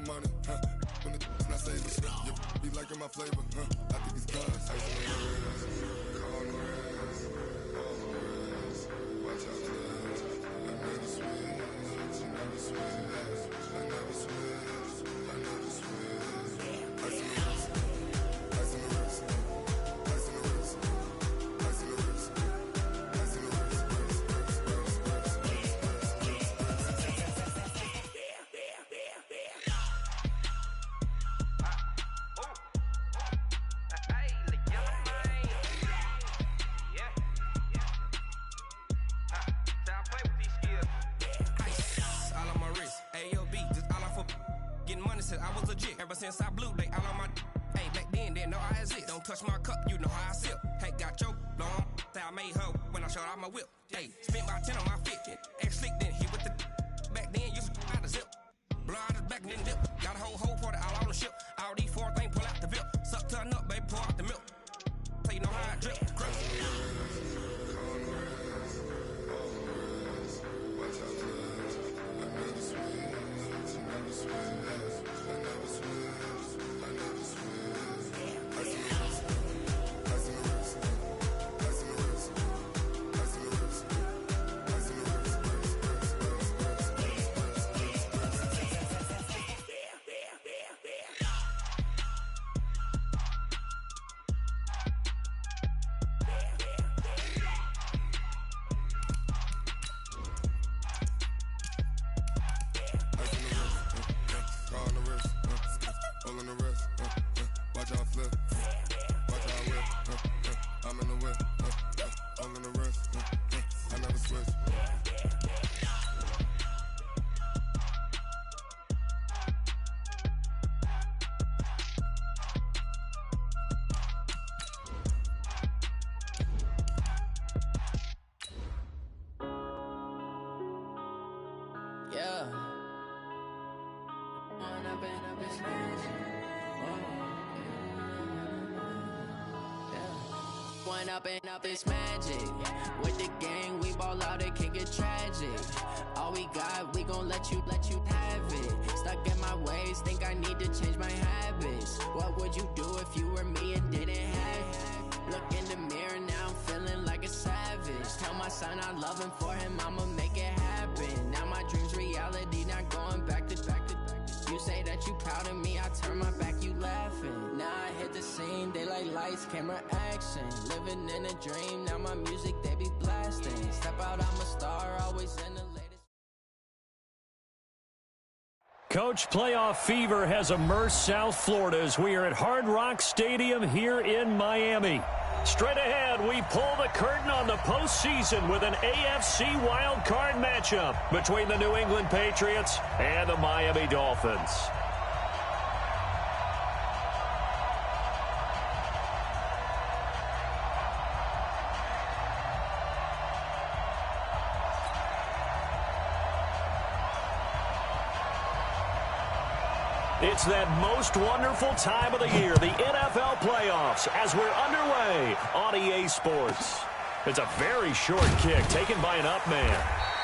money, when it's not saving. Yeah, be liking my flavor, I think it's cause. Ice on the wrist, on the wrist, on the wrist. Watch out, cuz I never switch, I never switch, I never switch, I never switch. Ice on the wrist, ice on the wrist, ice on the wrist, ice on the wrist, ice on the wrist. I was legit ever since I blew they all on my hey back then didn't know I exist. Don't touch my cup, you know how I sip. Hey, got your long say I made her when I showed out my whip. Hey, spent about 10 on my fit. Ex slick then hit with the back then used to out the zip. Blow out his back and then dip. Got a whole party all on the ship. All these four things pull out the VIP. Suck turn up, baby, pour out the milk. So you know how I drip. Watch out, cuz I never switch, I never switch. Up and up, it's magic. With the gang, we ball out, it can get tragic. All we got, we gon' let you have it. Stuck in my ways, think I need to change my habits. What would you do if you were me and didn't have it? Look in the mirror, now I'm feeling like a savage. Tell my son I love him, for him I'ma make it happen. Now my dream's reality, not going back to. You say that you proud of me, I turn my back, you laughing. Now I hit the scene, they like lights, camera, action. Living in a dream, now my music, they be blasting. Step out, I'm a star, always in the latest. Coach, playoff fever has immersed South Florida as we are at Hard Rock Stadium here in Miami. Straight ahead, we pull the curtain on the postseason with an AFC Wildcard matchup between the New England Patriots and the Miami Dolphins. It's that most wonderful time of the year, the NFL playoffs, as we're underway on EA Sports. It's a very short kick taken by an up man.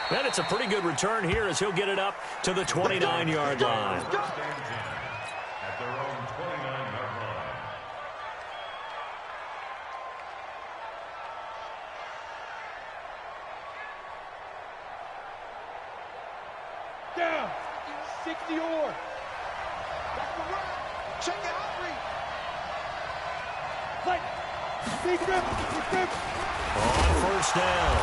And it's a pretty good return here as he'll get it up to the 29-yard line. At their own 29-yard line. Down. 60 or. Check out, like, big rip. On first down,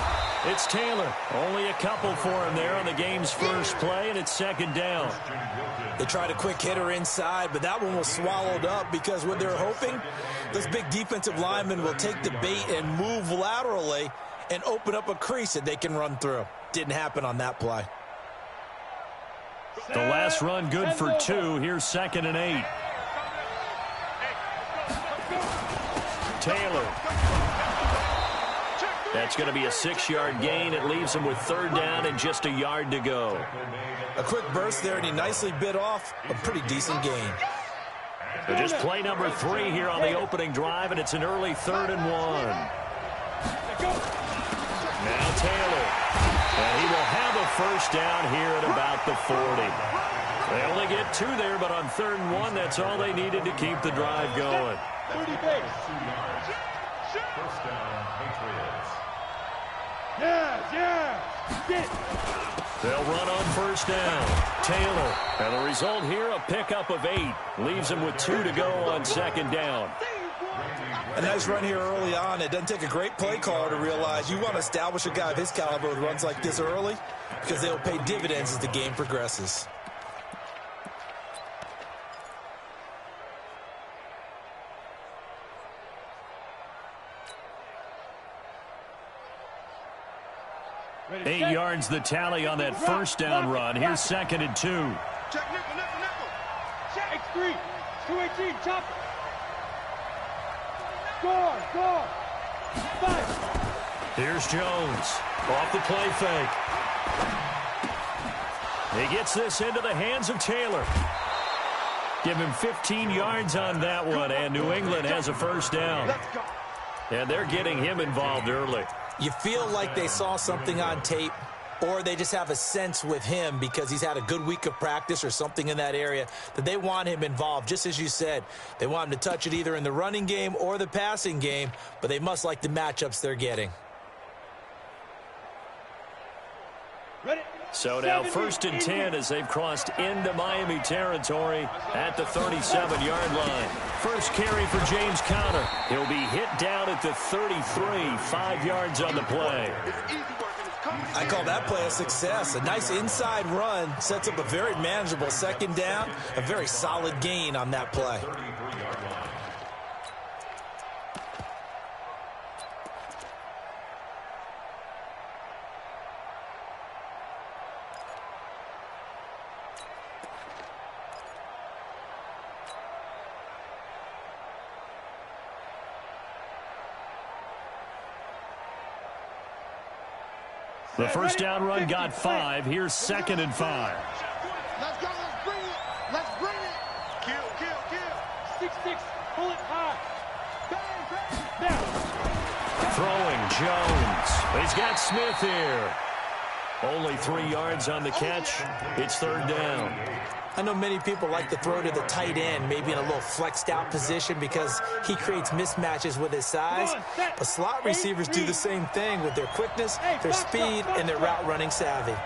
it's Taylor. Only a couple for him there on the game's first play, and it's second down. They tried a quick hitter inside, but that one was swallowed up because what they're hoping, this big defensive lineman will take the bait and move laterally and open up a crease that they can run through. Didn't happen on that play. The last run good for 2. Here's 2nd and 8. Taylor. That's going to be a 6-yard gain. It leaves him with 3rd down and just a yard to go. A quick burst there, and he nicely bit off a pretty decent gain. So just play number 3 here on the opening drive, and it's an early 3rd and 1. Now Taylor. And he will have a first down here at about the 40. They only get 2 there, but on 3rd and 1, that's all they needed to keep the drive going. 30 base. First down, Patriots. Yeah. Get. They'll run on 1st down. Taylor. And the result here, a pickup of 8. Leaves him with 2 to go on 2nd down. A nice run here early on. It doesn't take a great play caller to realize you want to establish a guy of his caliber who runs like this early because they'll pay dividends as the game progresses. Ready, 8 yards the tally on that 1st down run. Here's 2nd and 2. Check nickel. Check X3. 218. Chop. Score. 5. Here's Jones. Off the play fake. He gets this into the hands of Taylor. Give him 15 yards on that one, and New England has a 1st down. And they're getting him involved early. You feel like they saw something on tape, or they just have a sense with him because he's had a good week of practice or something in that area that they want him involved. Just as you said, they want him to touch it either in the running game or the passing game, but they must like the matchups they're getting. Ready. So now 1st and 10 as they've crossed into Miami territory at the 37-yard line. First carry for James Conner. He'll be hit down at the 33, 5 yards on the play. I call that play a success. A nice inside run sets up a very manageable 2nd down, a very solid gain on that play. The 1st down run got 5. Here's 2nd and 5. Let's go. Let's bring it. Kill. 6-6. Pull it high. Bang. Now. Throwing Jones. He's got Smith here. Only 3 yards on the catch. It's 3rd down. I know many people like to throw to the tight end, maybe in a little flexed out position because he creates mismatches with his size. But slot receivers do the same thing with their quickness, their speed, and their route running savvy.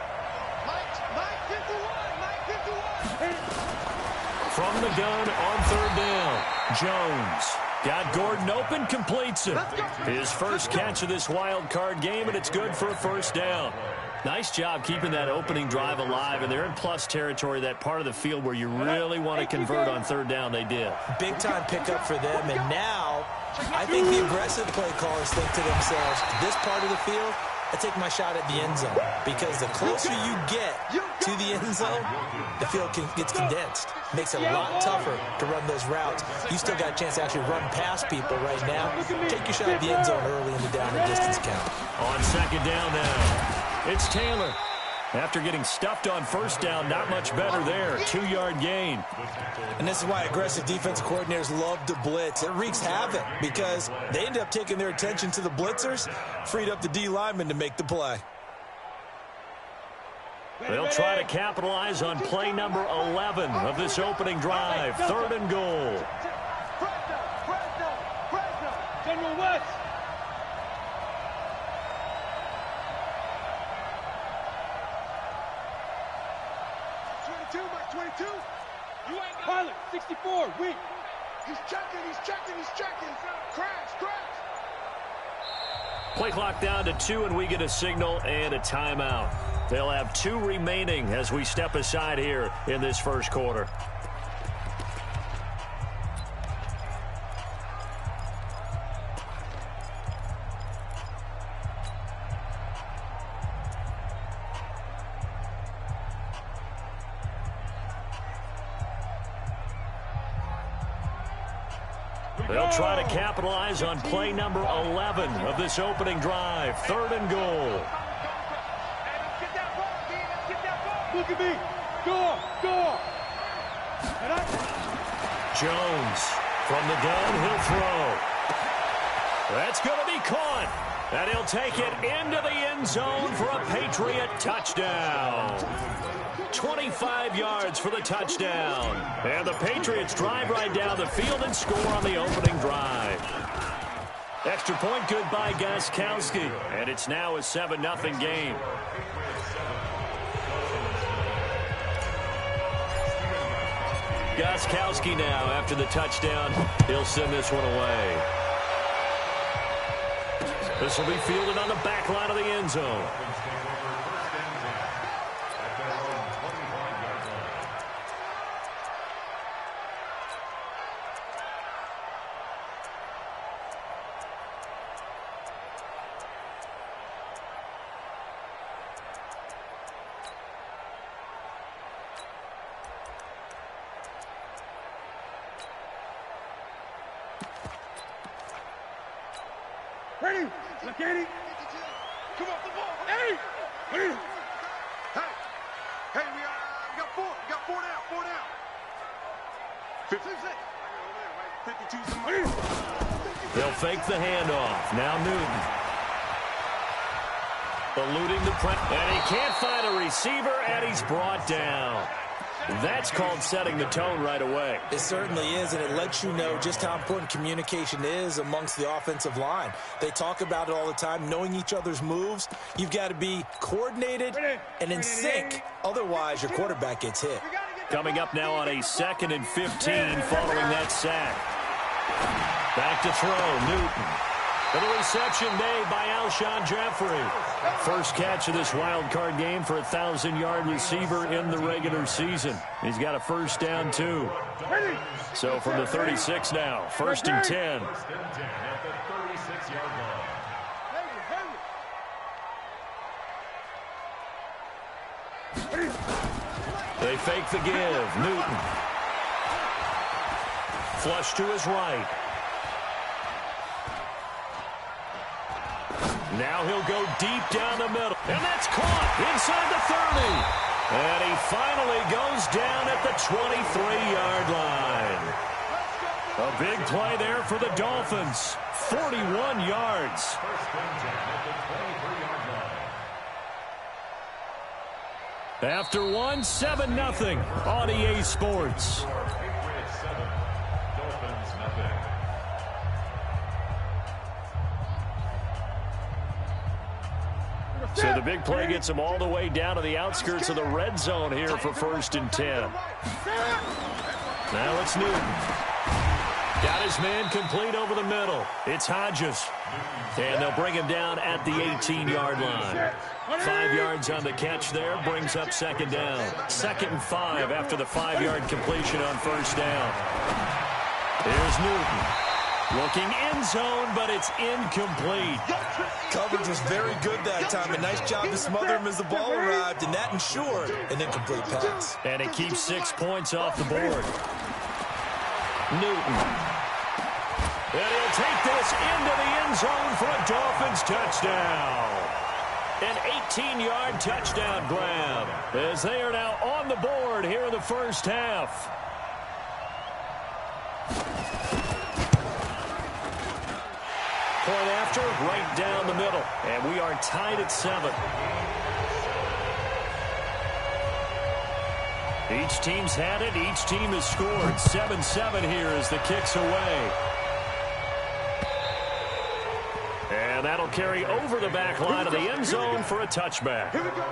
From the gun on 3rd down, Jones. Got Gordon open, completes it. His first catch of this wild card game, and it's good for a 1st down. Nice job keeping that opening drive alive, and they're in plus territory, that part of the field where you really want to convert on 3rd down. They did. Big-time pickup for them, and now I think the aggressive play callers think to themselves, this part of the field, I take my shot at the end zone, because the closer you get to the end zone, the field gets condensed. Makes it a lot tougher to run those routes. You still got a chance to actually run past people right now. Take your shot at the end zone early in the down and distance count. On 2nd down now, it's Taylor. After getting stuffed on 1st down, not much better there. 2-yard gain. And this is why aggressive defensive coordinators love to blitz. It wreaks havoc because they end up taking their attention to the blitzers, freed up the D lineman to make the play. They'll try to capitalize on play number 11 of this opening drive. 3rd and goal. General West. Pilot, 64, weak. He's checking. Crash. Play clock down to 2, and we get a signal and a timeout. They'll have 2 remaining as we step aside here in this 1st quarter. They'll try to capitalize on play number 11 of this opening drive. 3rd and goal. Look at me. Go. Jones from the gun. He'll throw. That's going to be caught. And he'll take it into the end zone for a Patriot touchdown. 25 yards for the touchdown. And the Patriots drive right down the field and score on the opening drive. Extra point good by Gostkowski. And it's now a 7-0 game. Gostkowski now after the touchdown. He'll send this one away. This will be fielded on the back line of the end zone. Ready? Look at it. Come on, the ball. Hey! Hey! Hey, we got four. We got four down. 52 seconds. 52. They'll fake the handoff. Now Newton. Eluding the press. And he can't find a receiver, and he's brought down. That's called setting the tone right away. It certainly is, and it lets you know just how important communication is amongst the offensive line. They talk about it all the time, knowing each other's moves. You've got to be coordinated and in sync. Otherwise, your quarterback gets hit. Coming up now on a 2nd and 15 following that sack. Back to throw, Newton. And the reception made by Alshon Jeffrey. First catch of this wild card game for a 1,000-yard receiver in the regular season. He's got a first down, too. So from the 36 now, 1st and 10. They fake the give. Newton. Flush to his right. Now he'll go deep down the middle. And that's caught inside the 30. And he finally goes down at the 23-yard line. A big play there for the Dolphins. 41 yards. After one, 7-0 on EA Sports. So the big play gets him all the way down to the outskirts of the red zone here for 1st and 10. Now it's Newton. Got his man complete over the middle. It's Hodges. And they'll bring him down at the 18-yard line. 5 yards on the catch there, brings up 2nd down. 2nd and 5 after the 5-yard completion on 1st down. Here's Newton. Looking end zone, but it's incomplete. Coverage was very good that time. A nice job to smother him as the ball arrived, and that ensured an incomplete pass. And it keeps 6 points off the board. Newton. And he'll take this into the end zone for a Dolphins touchdown. An 18-yard touchdown grab as they are now on the board here in the first half. Point after, right down the middle. And we are tied at 7. Each team's had it. Each team has scored. 7-7 here as the kick's away. And that'll carry over the back line of the end zone for a touchback. Here we go.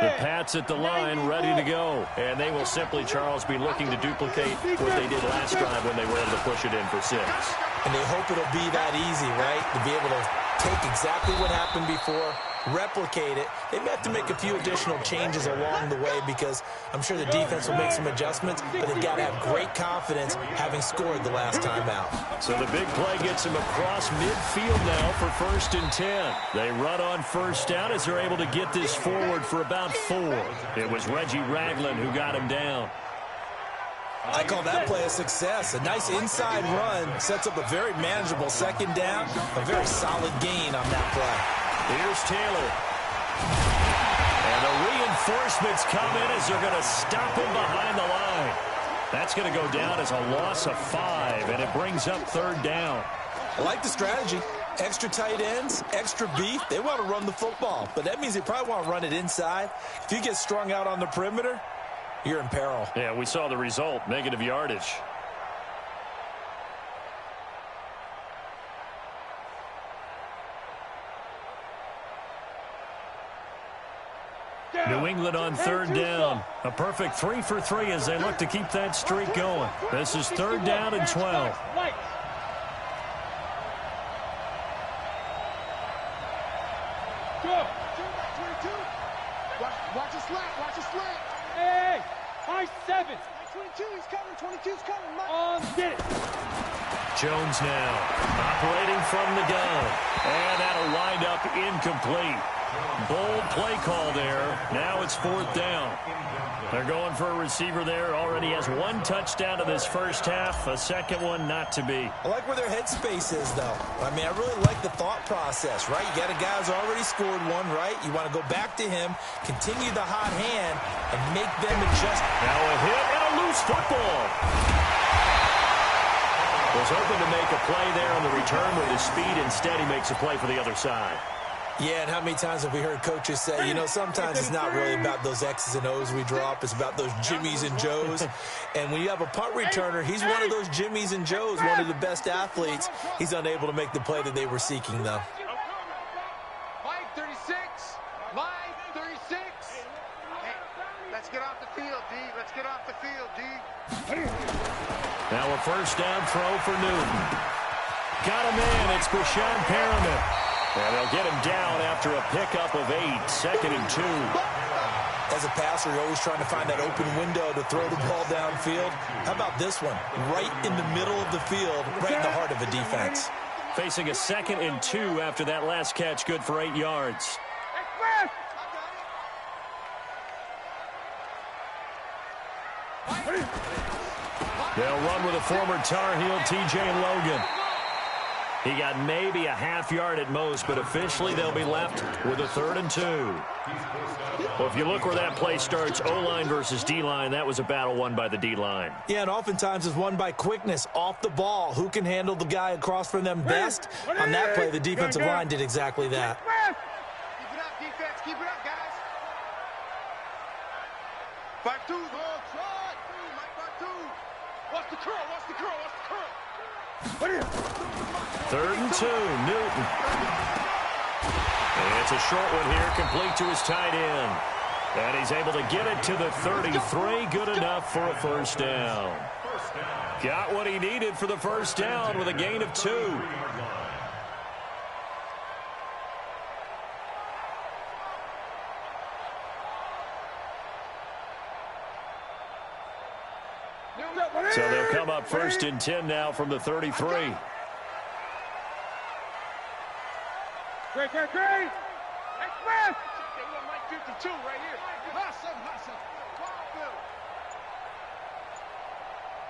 The Pats at the line, ready to go. And they will simply, Charles, be looking to duplicate what they did last drive when they were able to push it in for 6. And they hope it'll be that easy, right? To be able to take exactly what happened before, replicate it. They may have to make a few additional changes along the way because I'm sure the defense will make some adjustments, but they've got to have great confidence having scored the last time out. So the big play gets him across midfield now for 1st and 10. They run on 1st down as they're able to get this forward for about 4. It was Reggie Ragland who got him down. I call that play a success. A nice inside run sets up a very manageable 2nd down. A very solid gain on that play. Here's Taylor. And the reinforcements come in as they're going to stop him behind the line. That's going to go down as a loss of 5, and it brings up 3rd down. I like the strategy. extra tight ends, extra beef. They want to run the football, but that means they probably want to run it inside. If you get strung out on the perimeter, you're in peril. Yeah, we saw the result, negative yardage. New England on third down. A perfect 3 for 3 as they look to keep that streak going. This is third down and 12. Watch a slant, watch a slant. Hey, high 7. 22, he's coming, 22's coming. Get it. Jones now operating from the gun. And that'll wind up incomplete. Bold play call there. Now it's fourth down. They're going for a receiver there. Already has one touchdown in this first half. A second one not to be. I like where their headspace is, though. I mean, I really like the thought process, right? You got a guy who's already scored one, right? You want to go back to him, continue the hot hand, and make them adjust. Now a hit and a loose football. Was hoping to make a play there on the return with his speed. Instead, he makes a play for the other side. Yeah, and how many times have we heard coaches say, you know, sometimes it's not really about those X's and O's we drop. It's about those Jimmies and Joes. And when you have a punt returner, he's one of those Jimmies and Joes, one of the best athletes. He's unable to make the play that they were seeking, though. Mike, 36. Mike, 36. Hey, let's get off the field, D. Let's get off the field, D. Now a first down throw for Newton. Got a man. It's Brashon Perriman. And they'll get him down after a pickup of 8, second and 2. As a passer, you're always trying to find that open window to throw the ball downfield. How about this one? Right in the middle of the field, right in the heart of a defense. Facing a second and 2 after that last catch, good for 8 yards. They'll run with a former Tar Heel, TJ Logan. He got maybe a half yard at most, but officially they'll be left with a 3rd and 2. Well, if you look where that play starts, O-line versus D-line, that was a battle won by the D-line. Yeah, and oftentimes it's won by quickness, off the ball. Who can handle the guy across from them best? On that play, the defensive line did exactly that. Keep it up, defense. Keep it up, guys. 5-2. Mike 5-2. Watch the curl. Watch the curl. Watch the curl. 3rd and 2, Newton. And it's a short one here, complete to his tight end. And he's able to get it to the 33, good enough for a first down. Got what he needed for the first down with a gain of 2. So they'll come up 1st and 10 now from the 33. Great. Express. Mike 52 right here.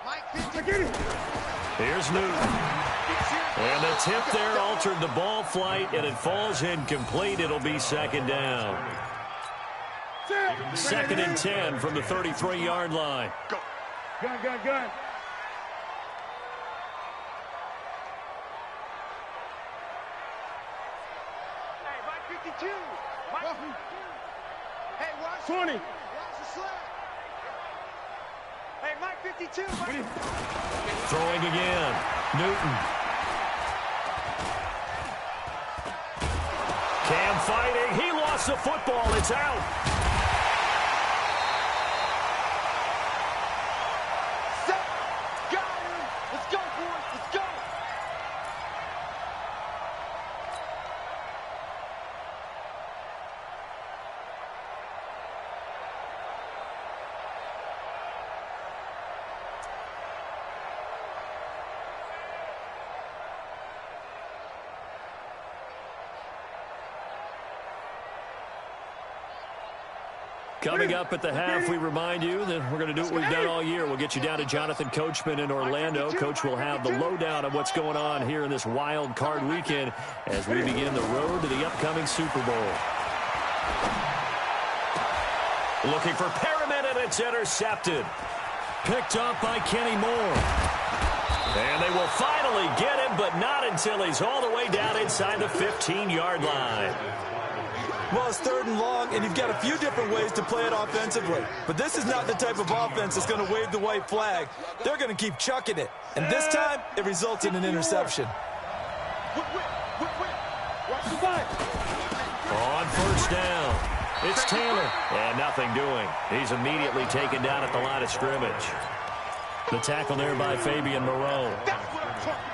Mike 50. Here's Newton. And the tip there altered the ball flight, and it falls incomplete. It'll be 2nd down. 2nd and 10 from the 33-yard line. Go. Gun. Hey, Mike 52. Hey, watch 20. Watch the slap. Hey, Mike 52. Throwing again. Newton. Cam fighting. He lost the football. It's out. Coming up at the half, we remind you that we're going to do what we've done all year. We'll get you down to Jonathan Coachman in Orlando. Coach will have the lowdown of what's going on here in this wild card weekend as we begin the road to the upcoming Super Bowl. Looking for Perriman, and it's intercepted. Picked up by Kenny Moore. And they will finally get him, but not until he's all the way down inside the 15-yard line. Well, it's 3rd and long, and you've got a few different ways to play it offensively. But this is not the type of offense that's going to wave the white flag. They're going to keep chucking it. And this time, it results in an interception. On 1st down, it's Taylor. And nothing doing. He's immediately taken down at the line of scrimmage. The tackle there by Fabian Moreau.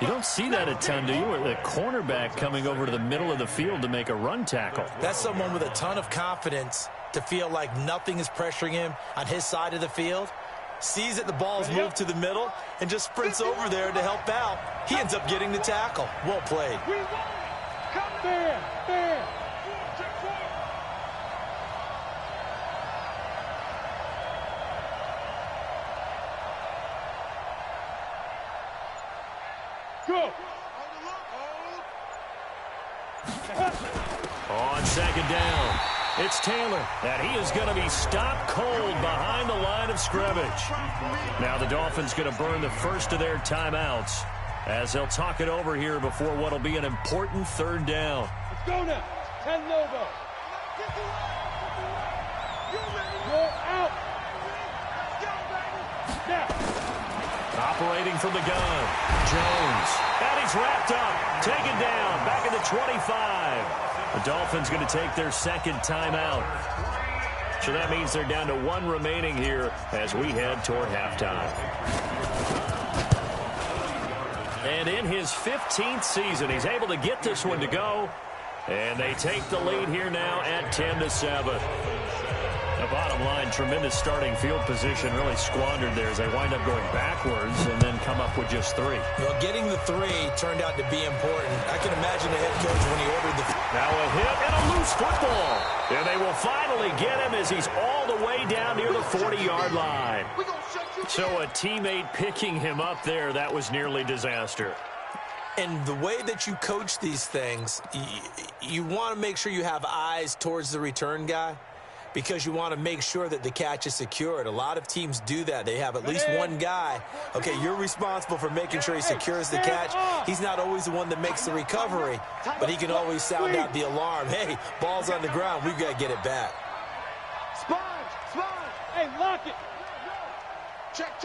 You don't see that a ton, do you? Or the cornerback coming over to the middle of the field to make a run tackle. That's someone with a ton of confidence to feel like nothing is pressuring him on his side of the field. Sees that the ball's moved to the middle and just sprints over there to help out. He ends up getting the tackle. Well played. Come there. Go. On 2nd down, it's Taylor, and he is going to be stopped cold behind the line of scrimmage. Now the Dolphins going to burn the first of their timeouts as they'll talk it over here before what will be an important 3rd down. Let's go now. 10 Lobo. Go out. Now. Operating from the gun, Jones. And he's wrapped up, taken down, back at the 25. The Dolphins going to take their 2nd timeout. So that means they're down to 1 remaining here as we head toward halftime. And in his 15th season, he's able to get this one to go. And they take the lead here now at 10-7. The bottom line, tremendous starting field position, really squandered there as they wind up going backwards and then come up with just 3. Well, getting the 3 turned out to be important. I can imagine the head coach when he ordered the... Now a hit and a loose football. And they will finally get him as he's all the way down near the 40-yard line. So a teammate picking him up there, that was nearly disaster. And the way that you coach these things, you want to make sure you have eyes towards the return guy, because you want to make sure that the catch is secured. A lot of teams do that. They have at least one guy. Okay, you're responsible for making sure he secures the catch. He's not always the one that makes the recovery, but he can always sound out the alarm. Hey, ball's on the ground. We've got to get it back. Sponge. Hey, lock it. Check.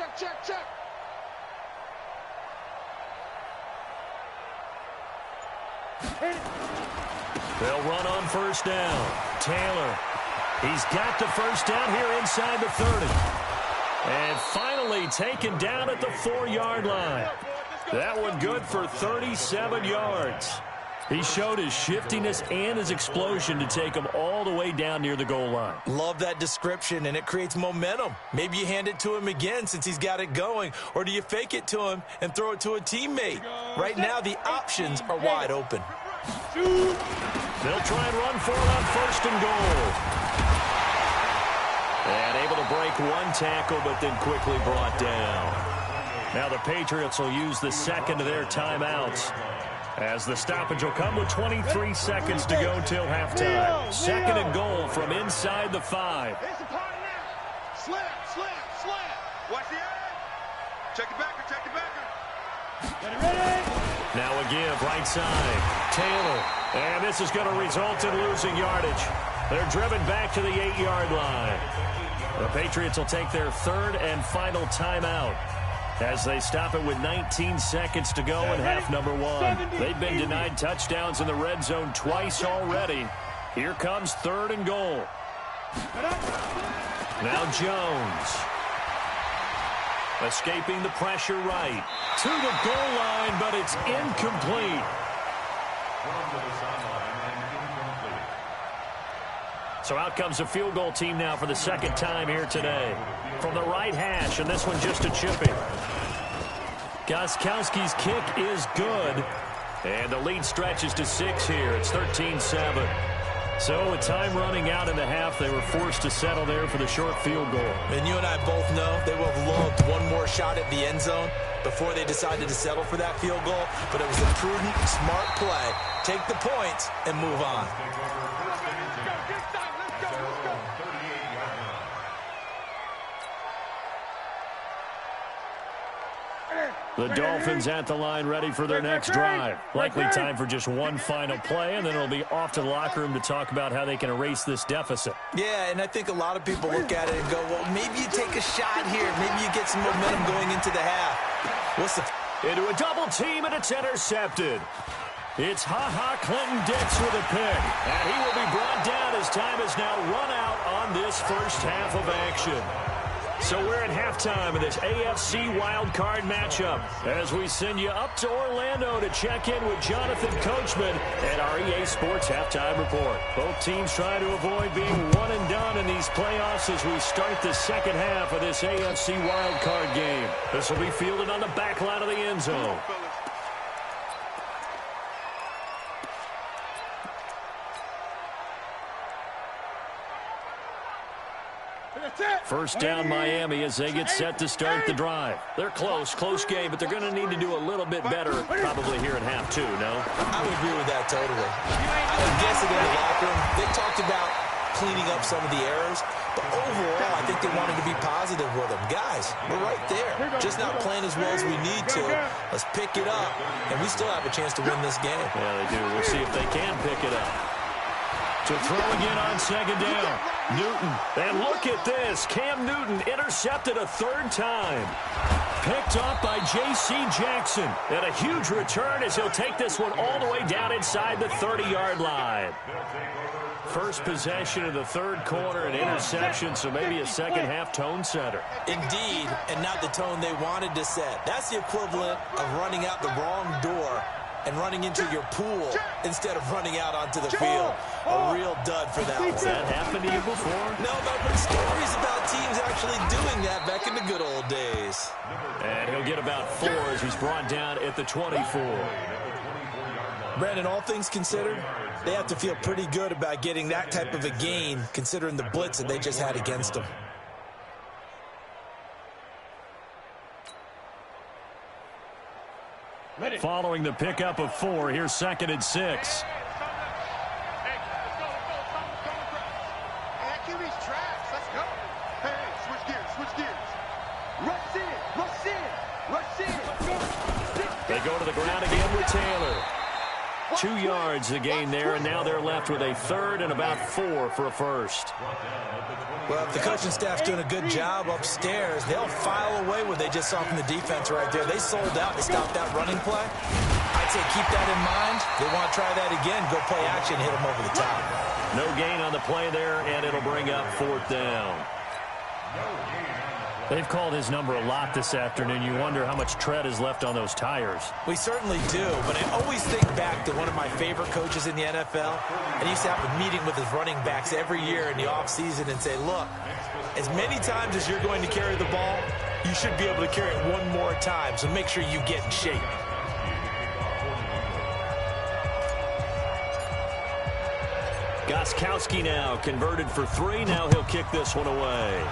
They'll run on 1st down. Taylor. He's got the 1st down here inside the 30. And finally taken down at the 4-yard line. That one good for 37 yards. He showed his shiftiness and his explosion to take him all the way down near the goal line. Love that description, and it creates momentum. Maybe you hand it to him again since he's got it going, or do you fake it to him and throw it to a teammate? Right now, the options are wide open. They'll try and run for it on 1st and goal. And able to break 1 tackle, but then quickly brought down. Now the Patriots will use the 2nd of their timeouts as the stoppage will come with 23 seconds to go till halftime. 2nd and goal from inside the 5. Slam. Watch the edge. Check it backer. Ready. Now a give right side. Taylor. And this is going to result in losing yardage. They're driven back to the 8-yard line. The Patriots will take their 3rd and final timeout as they stop it with 19 seconds to go in half number 1. They've been denied touchdowns in the red zone twice already. Here comes 3rd and goal. Now Jones. Escaping the pressure right. To the goal line, but it's incomplete. So out comes the field goal team now for the 2nd time here today. From the right hash, and this one just a chipping. Gostkowski's kick is good. And the lead stretches to 6 here. It's 13-7. So with time running out in the half, they were forced to settle there for the short field goal. And you and I both know they would have loved one more shot at the end zone before they decided to settle for that field goal. But it was a prudent, smart play. Take the points and move on. The Dolphins at the line ready for their next drive. Likely time for just one final play, and then it'll be off to the locker room to talk about how they can erase this deficit. Yeah, and I think a lot of people look at it and go, well, maybe you take a shot here. Maybe you get some momentum going into the half. Into a double team, and it's intercepted. It's Ha-Ha Clinton-Dix with a pick, and he will be brought down as time is now run out on this first half of action. So we're at halftime of this AFC Wildcard matchup as we send you up to Orlando to check in with Jonathan Coachman and our EA Sports Halftime Report. Both teams trying to avoid being one and done in these playoffs as we start the second half of this AFC Wildcard game. This will be fielded on the back line of the end zone. First down Miami as they get set to start the drive. They're close game, but they're going to need to do a little bit better probably here in half two, no? I would agree with that totally. I'm guessing in the locker room, they talked about cleaning up some of the errors, but overall, I think they wanted to be positive with them. Guys, we're right there. Just not playing as well as we need to. Let's pick it up, and we still have a chance to win this game. Yeah, they do. We'll see if they can pick it up. To throw again on second down. Newton. And look at this. Cam Newton intercepted a third time. Picked off by J.C. Jackson. And a huge return as he'll take this one all the way down inside the 30-yard line. First possession of the third quarter, an interception, so maybe a second-half tone setter. Indeed, and not the tone they wanted to set. That's the equivalent of running out the wrong door and running into your pool instead of running out onto the field. A real dud for that one. Has that happened to you before? No, but I've heard stories about teams actually doing that back in the good old days. And he'll get about 4 as he's brought down at the 24. Brandon, all things considered, they have to feel pretty good about getting that type of a gain considering the blitz that they just had against them. Following the pickup of 4, here's 2nd and 6. They go to the ground again with Taylor. 2 yards the gain there, and now they're left with a third and about 4 for a first. Well, if the coaching staff's doing a good job upstairs, they'll file away what they just saw from the defense right there. They sold out to stop that running play. I'd say keep that in mind. They want to try that again, go play action, hit them over the top. No gain on the play there, and it'll bring up 4th down. They've called his number a lot this afternoon. You wonder how much tread is left on those tires. We certainly do, but I always think back to one of my favorite coaches in the NFL, and he used to have a meeting with his running backs every year in the offseason and say, look, as many times as you're going to carry the ball, you should be able to carry it one more time, so make sure you get in shape. Gostkowski now converted for 3. Now he'll kick this one away.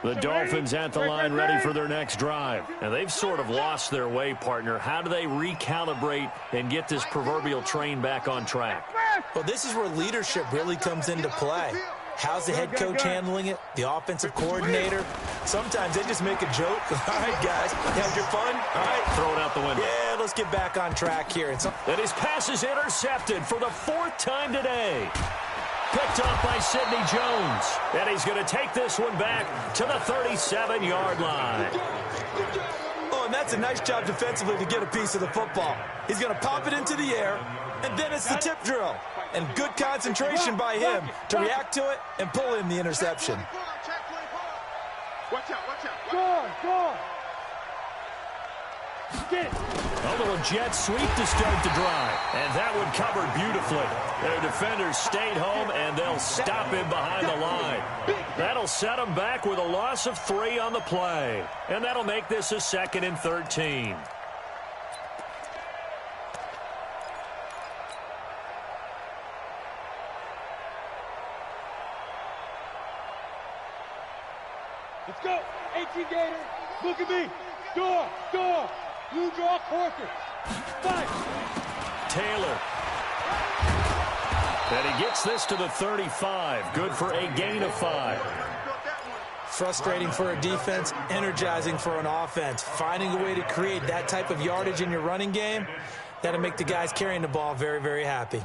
The Dolphins at the line ready for their next drive. And they've sort of lost their way, partner. How do they recalibrate and get this proverbial train back on track? Well, this is where leadership really comes into play. How's the head coach handling it? The offensive coordinator? Sometimes they just make a joke. All right, guys, you had your fun? All right. Throw it out the window. Yeah, let's get back on track here. And his pass is intercepted for the 4th time today. Picked up by Sidney Jones. And he's going to take this one back to the 37-yard line. Oh, and that's a nice job defensively to get a piece of the football. He's going to pop it into the air, and then it's the tip drill. And good concentration by him to react to it and pull in the interception. Watch out, watch out. Go on. A little jet sweep to start the drive. And that one covered beautifully. Their defenders stayed home, and they'll stop him behind the line. That'll set him back with a loss of 3 on the play. And that'll make this a 2nd and 13. Let's go. 18 Gator. Look at me. Door. You draw Corker. 5. Taylor. And he gets this to the 35. Good for a gain of 5. Frustrating for a defense, energizing for an offense. Finding a way to create that type of yardage in your running game, that'll make the guys carrying the ball very, very happy.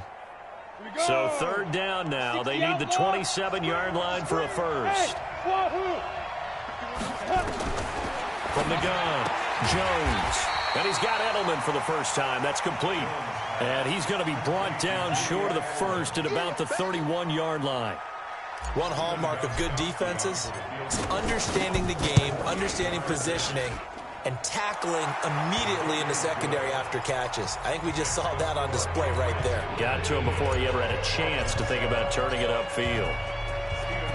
So 3rd down now. They need the 27-yard line for a first. From the gun, Jones. And he's got Edelman for the first time. That's complete. And he's going to be brought down short of the first at about the 31-yard line. One hallmark of good defenses is understanding the game, understanding positioning, and tackling immediately in the secondary after catches. I think we just saw that on display right there. Got to him before he ever had a chance to think about turning it upfield.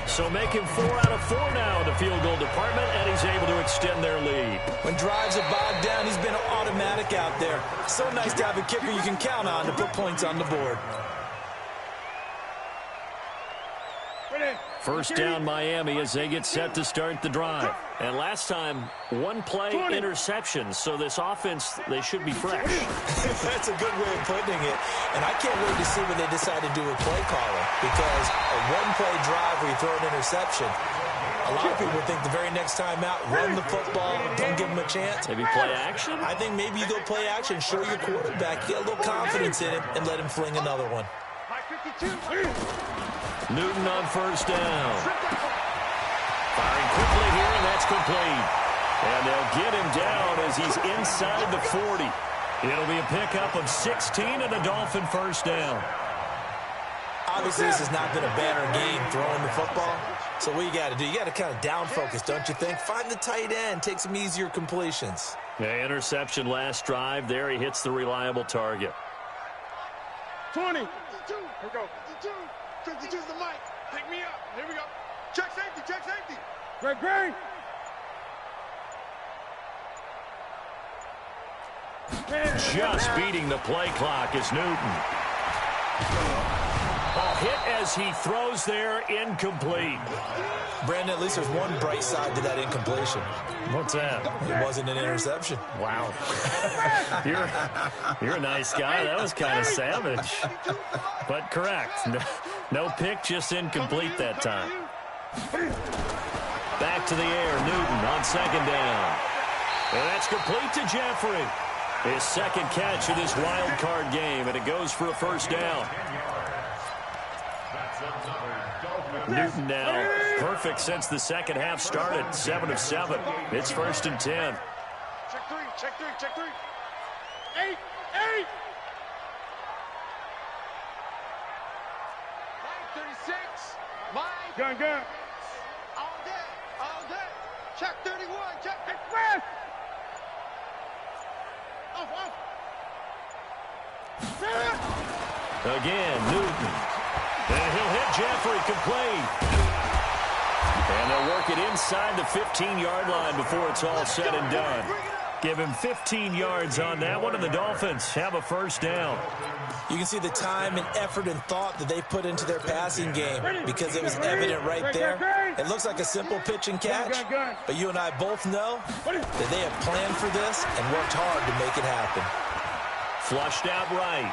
So making 4 out of 4 now in the field goal department, and he's able to extend their lead. When drives are bogged down, he's been automatic out there. So nice to have a kicker you can count on to put points on the board. First down Miami as they get set to start the drive. And last time, 1 play interception, so this offense, they should be fresh. That's a good way of putting it. And I can't wait to see when they decide to do a play caller, because a 1-play drive where you throw an interception, a lot of people think the very next time out, run the football, don't give them a chance. Maybe play action? I think maybe you go play action, show your quarterback, get a little confidence in him, and let him fling another one. Newton on first down. Firing quickly here, and that's complete. And they'll get him down as he's inside the 40. It'll be a pickup of 16 and a Dolphin first down. Obviously, this has not been a banner game throwing the football. So what you got to do, you got to kind of down focus, don't you think? Find the tight end, take some easier completions. Yeah, interception last drive. There he hits the reliable target. 20. 52. Here we go. 52. 52's the mic. Pick me up. Here we go. Check safety. Check safety. Greg. Just beating the play clock is Newton. A hit as he throws there, incomplete. Brandon, at least there's one bright side to that incompletion. What's that? It wasn't an interception. Wow. You're a nice guy. That was kind of savage. But correct. No pick, just incomplete that time. Back to the air, Newton on second down. And that's complete to Jeffrey. His second catch of this wild card game, and it goes for a first down. Newton now perfect since the second half started. 7 of 7. It's 1st and 10. Check three. 8. Mike 36. Mike. Gun. All day. Check 31. Check express. Off. Again, Newton. And he'll hit Jeffrey complete. And they'll work it inside the 15-yard line before it's all said and done. Give him 15 yards on that one, and the Dolphins have a first down. You can see the time and effort and thought that they put into their passing game because it was evident right there. It looks like a simple pitch and catch, but you and I both know that they have planned for this and worked hard to make it happen. Flushed out right.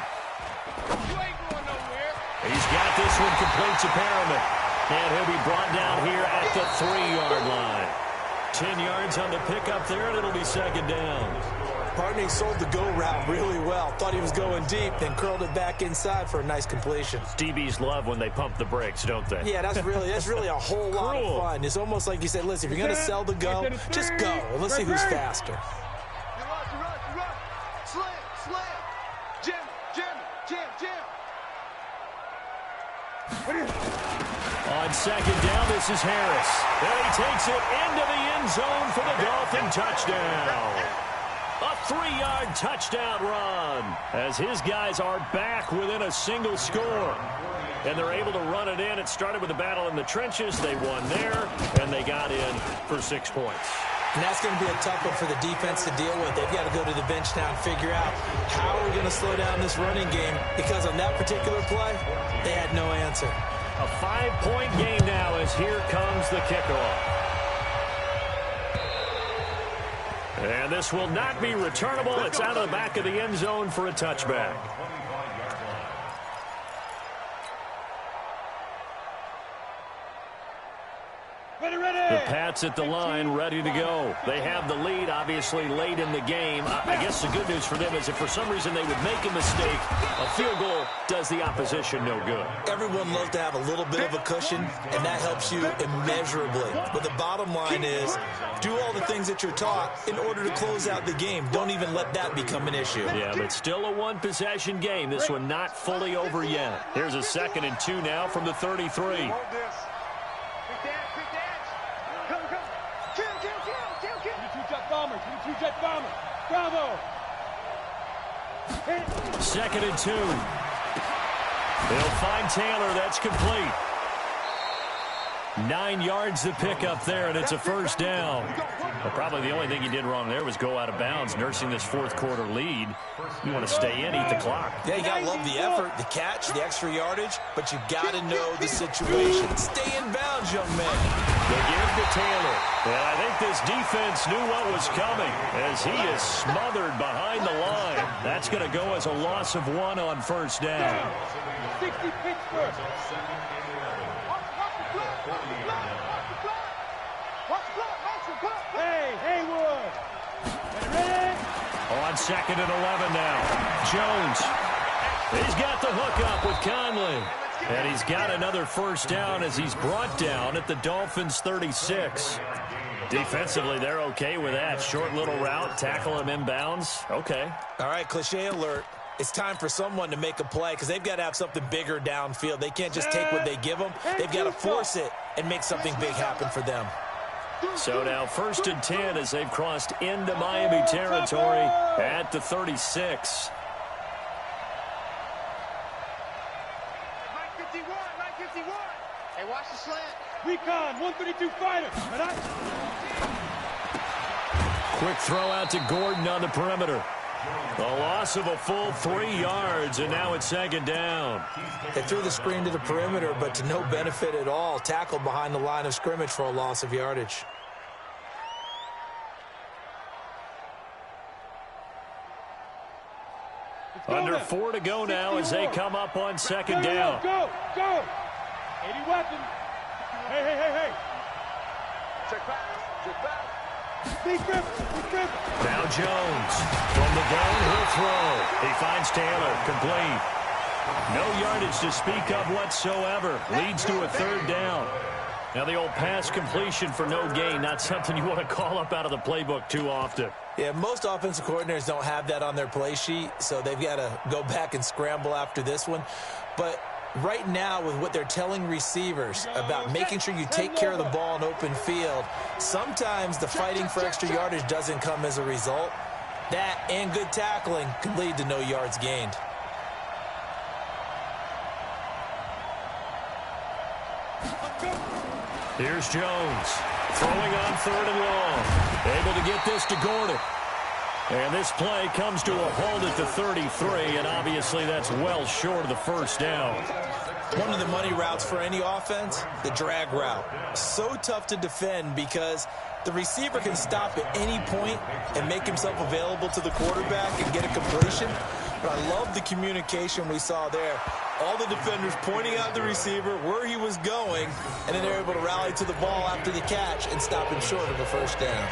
He's got this one complete to Perriman. And he'll be brought down here at the 3-yard line. 10 yards on the pickup there, and it'll be second down. Partney sold the go route really well. Thought he was going deep, then curled it back inside for a nice completion. DBs love when they pump the brakes, don't they? Yeah, that's really a whole lot of fun. It's almost like you said, listen, if you're going to sell the go, just go. And let's see who's faster. You run. Slam. Jim. On second down, this is Harris. And he takes it into the end zone for the Dolphin touchdown. A 3-yard touchdown run as his guys are back within a single score. And they're able to run it in. It started with a battle in the trenches. They won there, and they got in for 6 points. And that's going to be a tough one for the defense to deal with. They've got to go to the bench now and figure out how we're going to slow down this running game, because on that particular play, they had no answer. A 5-point game now as here comes the kickoff. And this will not be returnable. It's out of the back of the end zone for a touchback. Pats at the line, ready to go. They have the lead, obviously, late in the game. I guess the good news for them is if for some reason they would make a mistake, a field goal does the opposition no good. Everyone loves to have a little bit of a cushion, and that helps you immeasurably. But the bottom line is, do all the things that you're taught in order to close out the game. Don't even let that become an issue. Yeah, but still a one-possession game. This one not fully over yet. Here's a 2nd and 2 now from the 33. Bravo. 2nd and 2. They'll find Taylor. That's complete. 9 yards to pick up there, and it's a first down. Well, probably the only thing he did wrong there was go out of bounds, nursing this fourth quarter lead. You want to stay in, eat the clock. Yeah, you got to love the effort, the catch, the extra yardage, but you got to know the situation. Stay in bounds, young man. They give to Taylor. And I think this defense knew what was coming as he is smothered behind the line. That's going to go as a loss of 1 on first down. 60 Pittsburgh. Hey, Haywood. On 2nd and 11 now. Jones. He's got the hook up with Conley. And he's got another first down as he's brought down at the Dolphins' 36. Defensively, they're okay with that. Short little route, tackle him inbounds. Okay. All right, cliche alert. It's time for someone to make a play because they've got to have something bigger downfield. They can't just take what they give them. They've got to force it and make something big happen for them. So now 1st and 10 as they've crossed into Miami territory at the 36. 951. Hey, watch the slant. Recon, 132 fighter. Quick throw out to Gordon on the perimeter. A loss of a full 3 yards, and now it's 2nd down. They threw the screen to the perimeter, but to no benefit at all. Tackled behind the line of scrimmage for a loss of yardage. Under 4 to go now as they come up on 2nd down. Go. 80 weapons. Hey. Check back. Now Jones from the gun, he'll throw. He finds Taylor, complete. No yardage to speak of whatsoever. Leads to a 3rd down. Now the old pass completion for no gain, not something you want to call up out of the playbook too often. Yeah, most offensive coordinators don't have that on their play sheet, so they've got to go back and scramble after this one. But right now, with what they're telling receivers about making sure you take care of the ball in open field, sometimes the fighting for extra yardage doesn't come as a result. That and good tackling can lead to no yards gained. Here's Jones throwing on 3rd and long. Able to get this to Gordon. And this play comes to a halt at the 33, and obviously that's well short of the first down. One of the money routes for any offense, the drag route. So tough to defend because the receiver can stop at any point and make himself available to the quarterback and get a completion. But I love the communication we saw there. All the defenders pointing out the receiver, where he was going, and then they're able to rally to the ball after the catch and stop him short of a first down.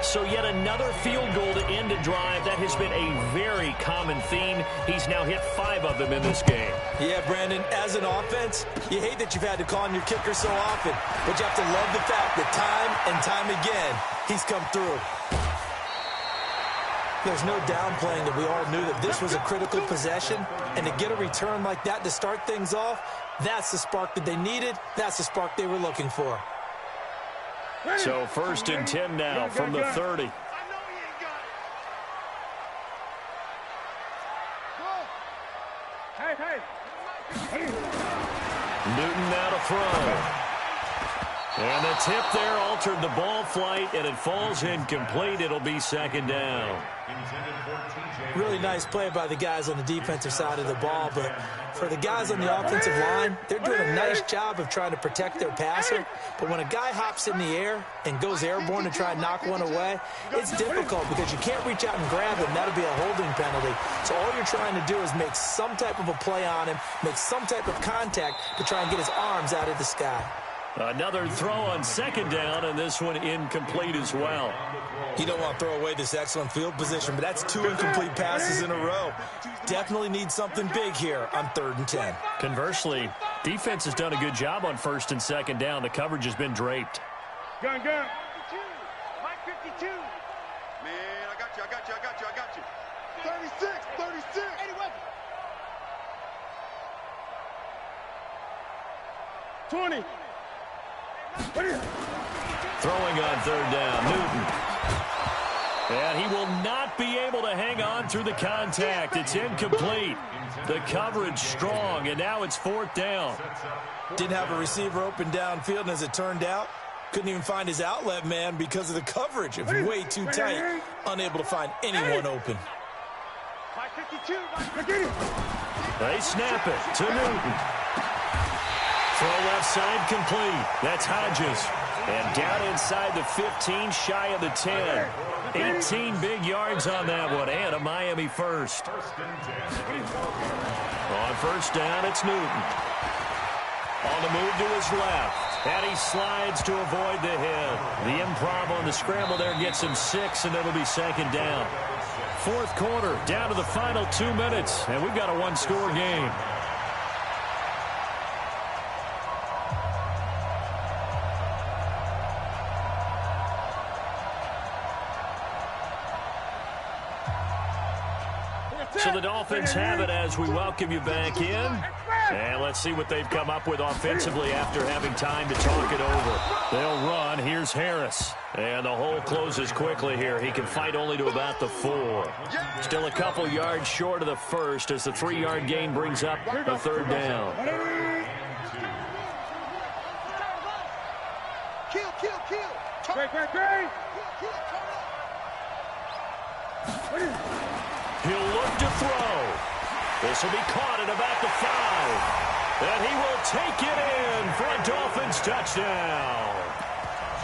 So yet another field goal to end a drive. That has been a very common theme. He's now hit 5 of them in this game. Yeah, Brandon, as an offense, you hate that you've had to call on your kicker so often, but you have to love the fact that time and time again, he's come through. There's no downplaying that we all knew that this was a critical possession, and to get a return like that to start things off, that's the spark that they needed. That's the spark they were looking for. So 1st and 10 now from the 30. Newton now to throw. And the tip there altered the ball flight, and it falls incomplete. It'll be 2nd down. Really nice play by the guys on the defensive side of the ball, but for the guys on the offensive line, they're doing a nice job of trying to protect their passer. But when a guy hops in the air and goes airborne to try and knock one away, it's difficult because you can't reach out and grab him. That'll be a holding penalty. So all you're trying to do is make some type of a play on him, make some type of contact to try and get his arms out of the sky. Another throw on second down, and this one incomplete as well. You don't want to throw away this excellent field position, but that's 2 incomplete passes in a row. Definitely need something big here on 3rd and 10. Conversely, defense has done a good job on 1st and 2nd down. The coverage has been draped. Gun. 52. Mike 52. Man, I got you. 36. 81. 20. Throwing on 3rd down, Newton. And he will not be able to hang on through the contact. It's incomplete. The coverage strong, and now it's 4th down. Didn't have a receiver open downfield, and as it turned out, couldn't even find his outlet man because of the coverage. It was way too tight. Unable to find anyone open. Mike 52. They snap it to Newton. Throw left side complete. That's Hodges. And down inside the 15, shy of the 10. 18 big yards on that one, and a Miami first. On 1st down, it's Newton. On the move to his left, and he slides to avoid the hit. The improv on the scramble there gets him 6, and it'll be 2nd down. 4th quarter, down to the final 2 minutes, and we've got a 1-score game. So the Dolphins have it as we welcome you back in. And let's see what they've come up with offensively after having time to talk it over. They'll run. Here's Harris. And the hole closes quickly here. He can fight only to about the 4. Still a couple yards short of the first as the 3-yard gain brings up the 3rd down. Great. He'll look to throw. This will be caught at about the 5. And he will take it in for a Dolphins touchdown.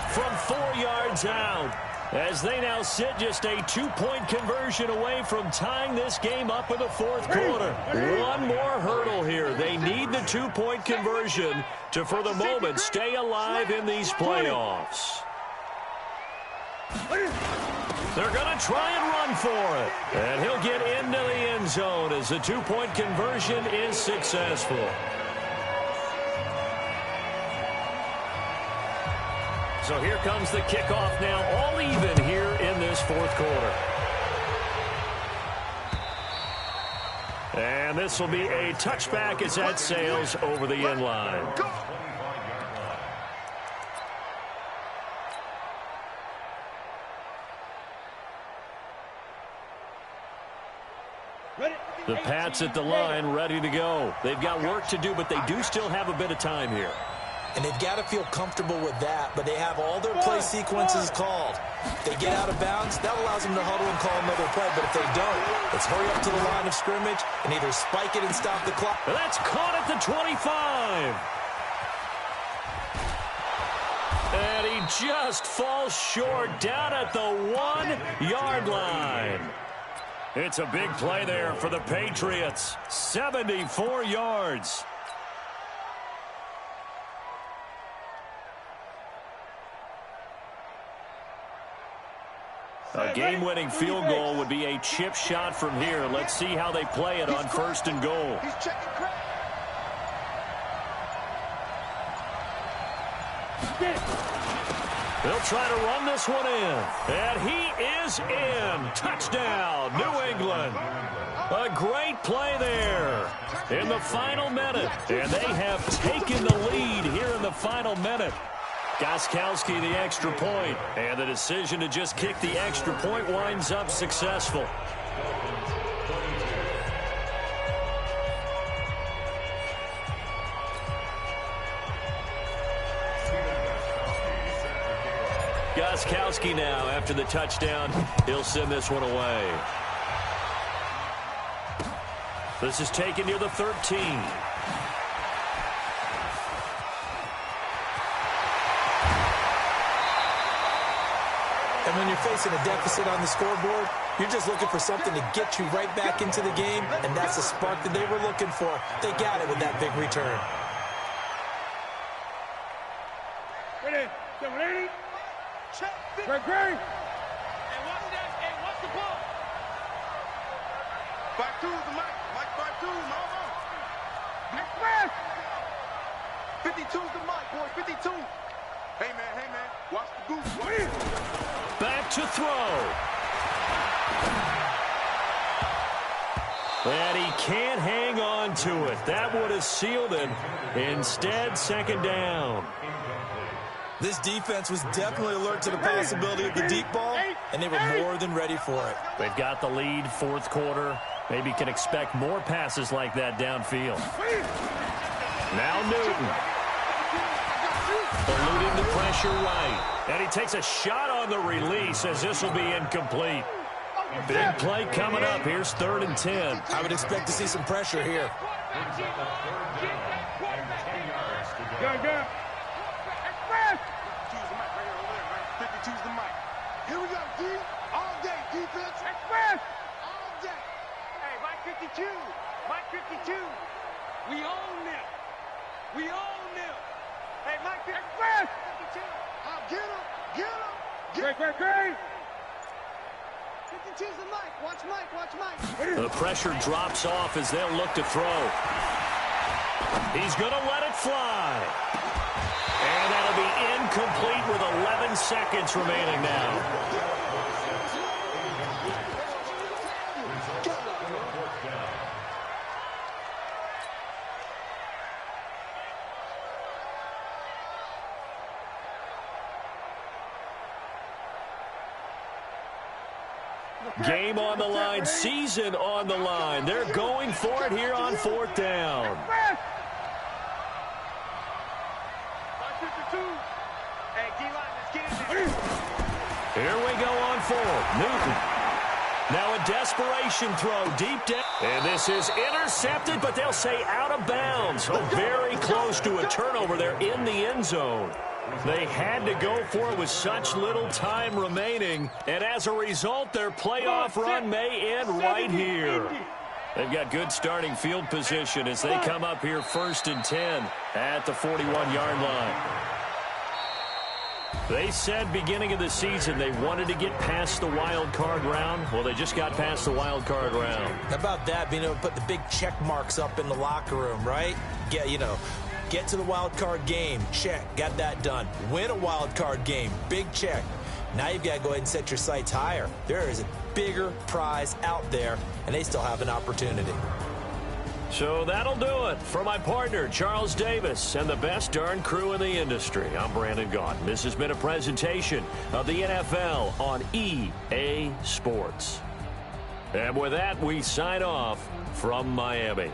From 4 yards out, as they now sit just a 2-point conversion away from tying this game up in the 4th quarter. One more hurdle here. They need the 2-point conversion to, for the moment, stay alive in these playoffs. They're going to try and run for it. And he'll get into the end zone as the 2-point conversion is successful. So here comes the kickoff now, all even here in this 4th quarter. And this will be a touchback as that sails over the end line. The Pats at the line, ready to go. They've got work to do, but they do still have a bit of time here. And they've got to feel comfortable with that, but they have all their play sequences called. If they get out of bounds, that allows them to huddle and call another play, but if they don't, let's hurry up to the line of scrimmage and either spike it and stop the clock. And that's caught at the 25. And he just falls short down at the 1-yard line. It's a big play there for the Patriots. 74 yards. A game-winning field goal would be a chip shot from here. Let's see how they play it on 1st and goal. They'll try to run this one in. And he is in. Touchdown, New England. A great play there in the final minute. And they have taken the lead here in the final minute. Gostkowski the extra point. And the decision to just kick the extra point winds up successful. Gostkowski now, after the touchdown, he'll send this one away. This is taken near the 13. And when you're facing a deficit on the scoreboard, you're just looking for something to get you right back into the game, and that's the spark that they were looking for. They got it with that big return. check. Great, great. And watch that. And watch the ball. 5-2's the mic. Mike 5-2's, mama. Express. 52's the mic, boy. 52. Hey, man. Watch the goose. Back to throw. And he can't hang on to it. That would have sealed it. Instead, second down. This defense was definitely alert to the possibility of the deep ball, and they were more than ready for it. They've got the lead, fourth quarter. Maybe can expect more passes like that downfield. Now Newton. Eluding the pressure right. And he takes a shot on the release as this will be incomplete. Big play coming up. Here's 3rd and 10. I would expect to see some pressure here. Go. Express. 52's the mic. Here we go, D. All day, defense. Express. All day. Hey, Mike 52. Mike 52. We own them. We own them. Hey, Mike 52. Express. Get him. Get him. Great. 52's the mic. Watch Mike. The pressure drops off as they'll look to throw. He's going to let it fly. And that'll be incomplete with 11 seconds remaining now. Game on the line, season on the line. They're going for it here on 4th down. Here we go on 4th. Newton. Now a desperation throw deep down. And this is intercepted, but they'll say out of bounds. Oh, very close to a turnover there in the end zone. They had to go for it with such little time remaining. And as a result, their playoff run may end right here. They've got good starting field position as they come up here 1st and 10 at the 41-yard line. They said beginning of the season they wanted to get past the wild card round. Well, they just got past the wild card round. How about that, being able to put the big check marks up in the locker room, right? Get to the wild card game, check, got that done. Win a wild card game, big check. Now you've got to go ahead and set your sights higher. There is a bigger prize out there, and they still have an opportunity. So that'll do it for my partner, Charles Davis, and the best darn crew in the industry. I'm Brandon Gaudin. This has been a presentation of the NFL on EA Sports. And with that, we sign off from Miami.